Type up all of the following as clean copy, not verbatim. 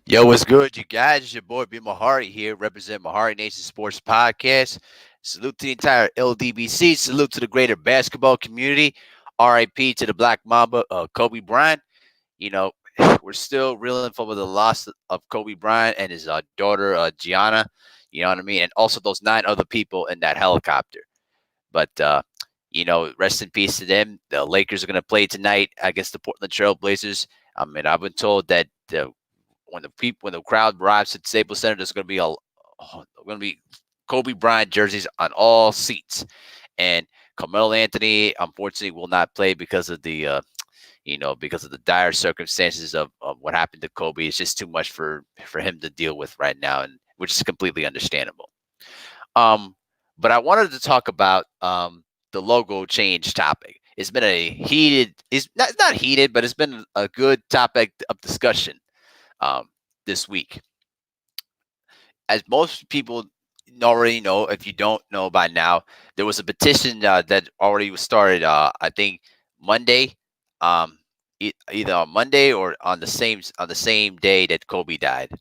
Yo, what's good, you guys? It's your boy B Mahari here, represent MehariNation Sports Podcast. Salute to the entire LDBC. Salute to the greater basketball community. RIP to the Black Mamba, Kobe Bryant. You know, we're still reeling from the loss of Kobe Bryant and his daughter Gianna. You know what I mean, and also those 9 other people in that helicopter. But rest in peace to them. The Lakers are going to play tonight against the Portland Trail Blazers. I mean, I've been told that when the crowd arrives at Staples Center, there's going to be Kobe Bryant jerseys on all seats, and Carmelo Anthony unfortunately will not play because of the dire circumstances of what happened to Kobe. It's just too much for him to deal with right now, and which is completely understandable. Um, but I wanted to talk about the logo change topic. It's been it's not heated, but it's been a good topic of discussion um, this week. As most people already know, if you don't know by now, there was a petition that already was started. I think Monday, either on Monday or on the same day that Kobe died.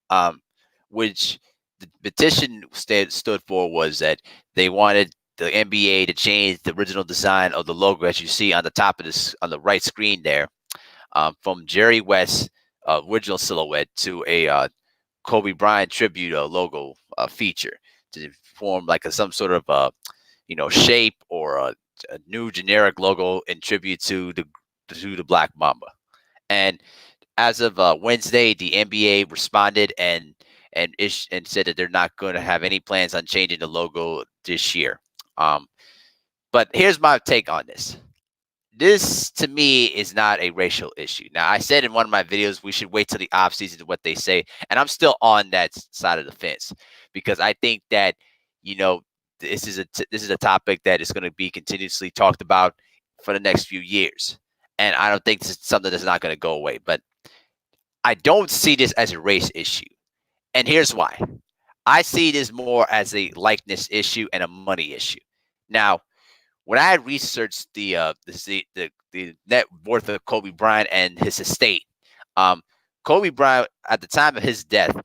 Um, which the petition stood for was that they wanted the NBA to change the original design of the logo, as you see on the top of this on the right screen there, from Jerry West's original silhouette to a Kobe Bryant tribute logo feature to form like some sort of shape or a new generic logo in tribute to the Black Mamba. And as of Wednesday, the NBA responded and said that they're not going to have any plans on changing the logo this year. Um, but here's my take on this. This to me is not a racial issue. Now, I said in one of my videos we should wait till the offseason to what they say, and I'm still on that side of the fence because I think that you know this is a topic that is going to be continuously talked about for the next few years, and I don't think this is something that's not going to go away. But I don't see this as a race issue, and here's why. I see this more as a likeness issue and a money issue. Now, when I researched the net worth of Kobe Bryant and his estate, um, Kobe Bryant at the time of his death,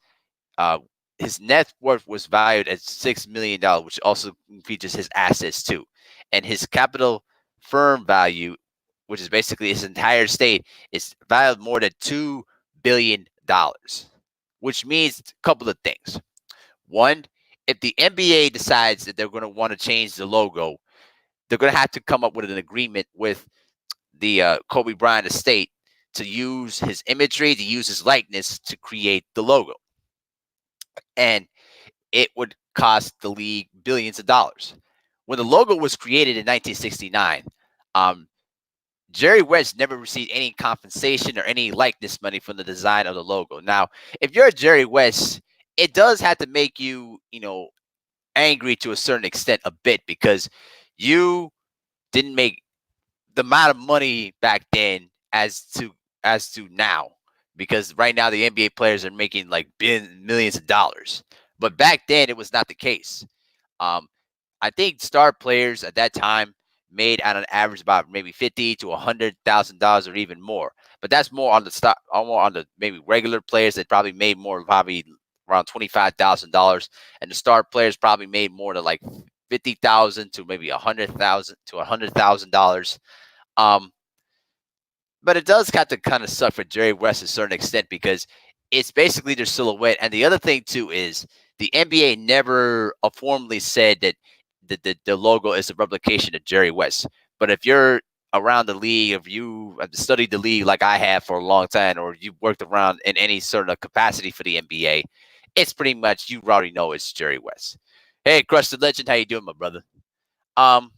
uh, his net worth was valued at $6 million, which also features his assets too, and his capital firm value, which is basically his entire estate, is valued more than $2 billion, which means a couple of things. One, if the NBA decides that they're going to want to change the logo, they're going to have to come up with an agreement with the Kobe Bryant estate to use his imagery, to use his likeness to create the logo. And it would cost the league billions of dollars. When the logo was created in 1969, um, Jerry West never received any compensation or any likeness money from the design of the logo. Now, if you're Jerry West, it does have to make you angry to a certain extent a bit because you didn't make the amount of money back then as to now, because right now the NBA players are making like millions of dollars, but back then it was not the case. Um, I think star players at that time made on an average about maybe $50,000 to $100,000 or even more. But that's more on the maybe regular players that probably made more, probably around $25,000, and the star players probably made more to like 50,000 to maybe 100,000 to $100,000. Um, but it does have to kind of suck for Jerry West to a certain extent because it's basically their silhouette. And the other thing too is the NBA never formally said that the logo is a replication of Jerry West. But if you're around the league, if you have studied the league like I have for a long time, or you worked around in any sort of capacity for the NBA, it's pretty much you already know it's Jerry West. Hey, Crush the Legend, how you doing, my brother? Um,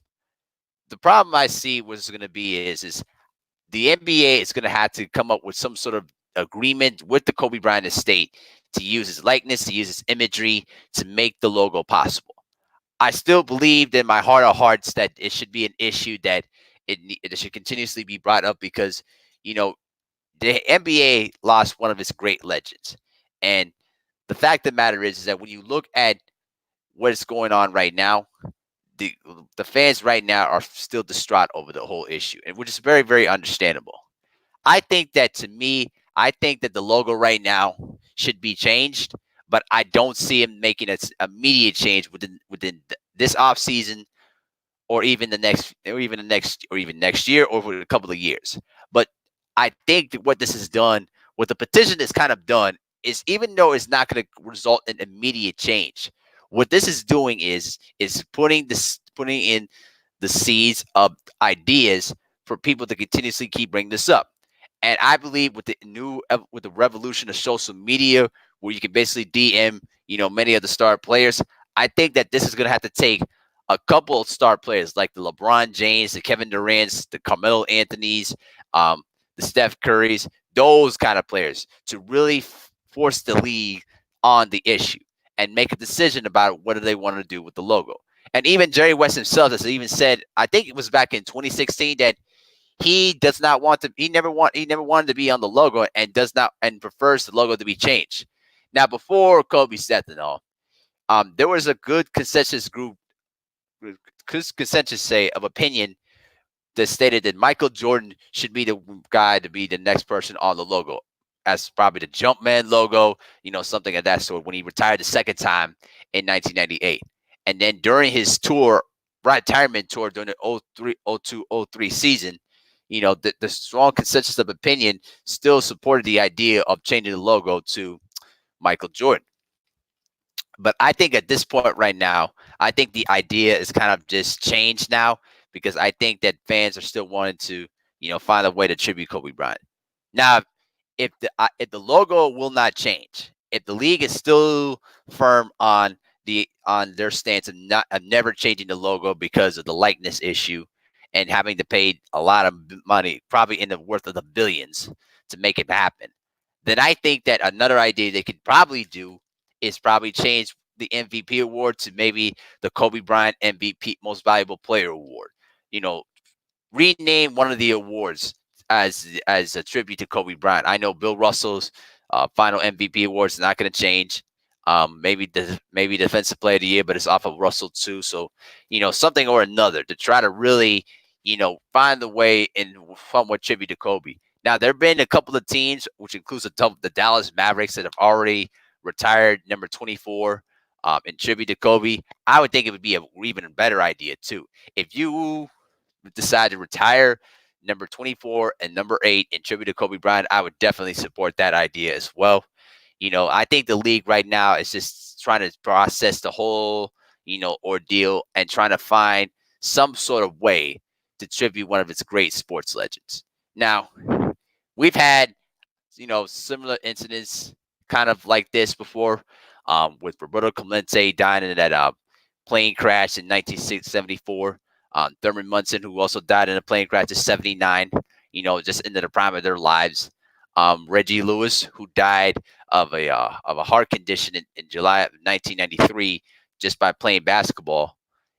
the problem I see was going to be is the NBA is going to have to come up with some sort of agreement with the Kobe Bryant estate to use his likeness, to use his imagery to make the logo possible. I still believe in my heart of hearts that it should be an issue that it should continuously be brought up because you know the NBA lost one of its great legends, and the fact of the matter is that when you look at what is going on right now, the the fans right now are still distraught over the whole issue, and which is very understandable. I think that to me, I think that the logo right now should be changed, but I don't see him making an immediate change within this offseason or even next year or for a couple of years. But I think that what this has done, what the petition has kind of done, is even though it's not going to result in immediate change, what this is doing is putting in the seeds of ideas for people to continuously keep bringing this up. And I believe with the revolution of social media, where you can basically DM, many of the star players, I think that this is going to have to take a couple of star players like the LeBron James, the Kevin Durant's, the Carmelo Anthony's, the Steph Curry's, those kind of players to really force the league on the issue and make a decision about what do they want to do with the logo. And even Jerry West himself has even said, I think it was back in 2016, that he does not want to. He never wanted to be on the logo, and does not and prefers the logo to be changed. Now, before Kobe's death and all, there was a good consensus say of opinion that stated that Michael Jordan should be the guy to be the next person on the logo, as probably the Jumpman logo, something of that sort, when he retired the second time in 1998. And then during his retirement tour during the 03 season, the strong consensus of opinion still supported the idea of changing the logo to Michael Jordan. But I think at this point right now, I think the idea is kind of just changed now, because I think that fans are still wanting to, find a way to tribute Kobe Bryant. Now, if the logo will not change, if the league is still firm on their stance of never changing the logo because of the likeness issue and having to pay a lot of money, probably in the worth of the billions, to make it happen, then I think that another idea they could probably do is probably change the MVP award to maybe the Kobe Bryant MVP Most Valuable Player Award. You know, rename one of the awards as a tribute to Kobe Bryant. I know Bill Russell's final MVP award is not going to change. Maybe Defensive Player of the Year, but it's off of Russell too. So something or another to try to really find the way in somewhat tribute to Kobe. Now there have been a couple of teams, which includes the Dallas Mavericks, that have already retired number 24 in tribute to Kobe. I would think it would be an even better idea too if you decide to retire number 24 and number 8 in tribute to Kobe Bryant. I would definitely support that idea as well. I think the league right now is just trying to process the whole, ordeal and trying to find some sort of way to tribute one of its great sports legends. Now, we've had, similar incidents kind of like this before, with Roberto Clemente dying in that plane crash in 1974. Thurman Munson, who also died in a plane crash at 79, just into the prime of their lives. Reggie Lewis, who died of a heart condition in July of 1993 just by playing basketball.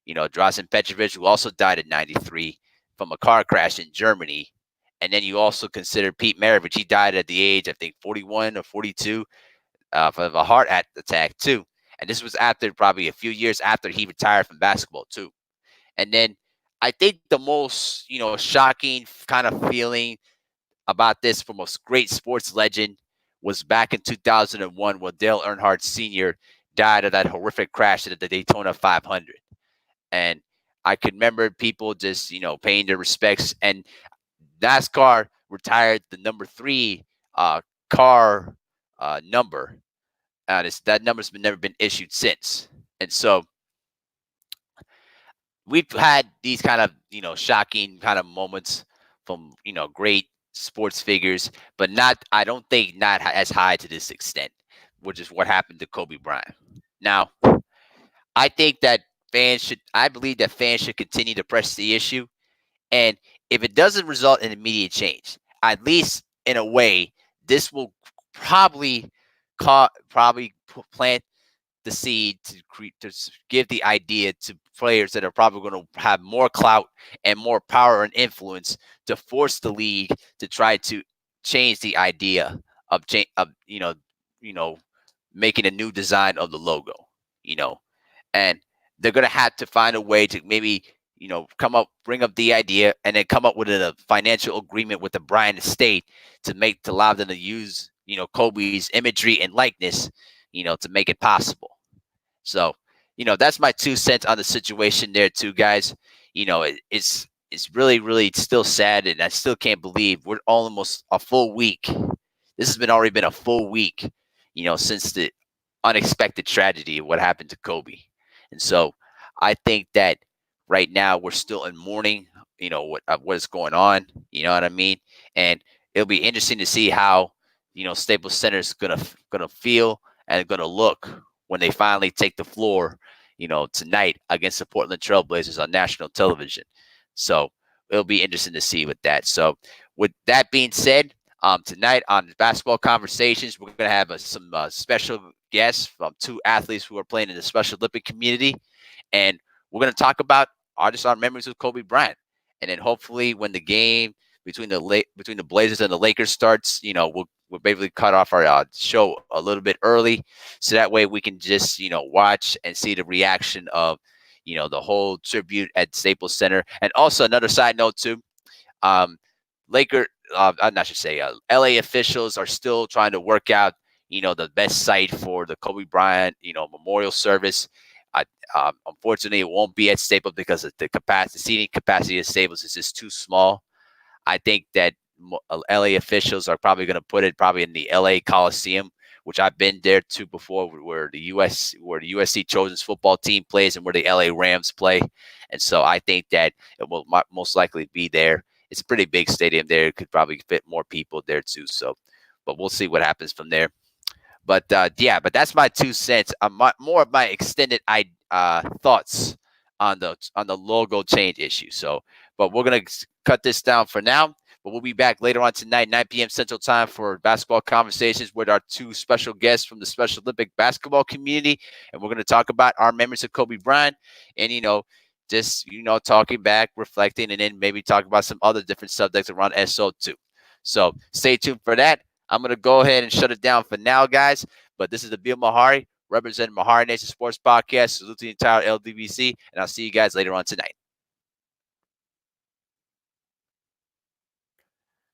Drazen Petrovic, who also died in 93 from a car crash in Germany. And then you also consider Pete Maravich. He died at the age, I think, 41 or 42 from a heart attack too. And this was after probably a few years after he retired from basketball too. And then I think the most, shocking kind of feeling about this from a great sports legend was back in 2001 when Dale Earnhardt Sr. died of that horrific crash at the Daytona 500. And I could remember people just, paying their respects. And NASCAR retired the number 3 car number. That number's never been issued since. And so we've had these kind of, shocking kind of moments from, great sports figures, but I don't think not as high to this extent, which is what happened to Kobe Bryant. Now, I believe that fans should continue to press the issue. And if it doesn't result in immediate change, at least in a way, this will probably plant the seed to give the idea to players that are probably going to have more clout and more power and influence to force the league to try to change the idea of making a new design of the logo. And they're going to have to find a way to maybe bring up the idea and then come up with a financial agreement with the Bryant estate to allow them to use Kobe's imagery and likeness, to make it possible. So, that's my 2 cents on the situation there too, guys. It's really, really still sad, and I still can't believe we're almost a full week. This has been already been a full week, since the unexpected tragedy of what happened to Kobe. And so I think that right now we're still in mourning, what is going on, you know what I mean? And it'll be interesting to see how, Staples Center is gonna feel and gonna look when they finally take the floor, tonight against the Portland Trailblazers on national television. So it'll be interesting to see with that. So with that being said, tonight on Basketball Conversations, we're going to have some special guests from two athletes who are playing in the Special Olympic community. And we're going to talk about our memories of Kobe Bryant. And then hopefully when the game between the Blazers and the Lakers starts, we'll basically cut off our show a little bit early. So that way we can just, watch and see the reaction of, the whole tribute at Staples Center. And also another side note too, Laker, I'm not should say, LA officials are still trying to work out, the best site for the Kobe Bryant, memorial service. Unfortunately, it won't be at Staples because of the seating capacity at Staples is just too small. I think that LA officials are probably going to put it probably in the LA Coliseum, which I've been there to before, where the USC Trojans football team plays and where the LA Rams play. And so I think that it will most likely be there. It's a pretty big stadium there. It could probably fit more people there too. So, but we'll see what happens from there. But but that's my 2 cents. More of my extended thoughts on the logo change issue. So, but we're gonna cut this down for now. But we'll be back later on tonight, 9 p.m. Central Time, for Basketball Conversations with our two special guests from the Special Olympic basketball community, and we're going to talk about our memories of Kobe Bryant, and just talking back, reflecting, and then maybe talk about some other different subjects around SO too. So stay tuned for that. I'm going to go ahead and shut it down for now, guys. But this is Abil Mehari, representing MehariNation Sports Podcast. Salute to the entire LDBC, and I'll see you guys later on tonight.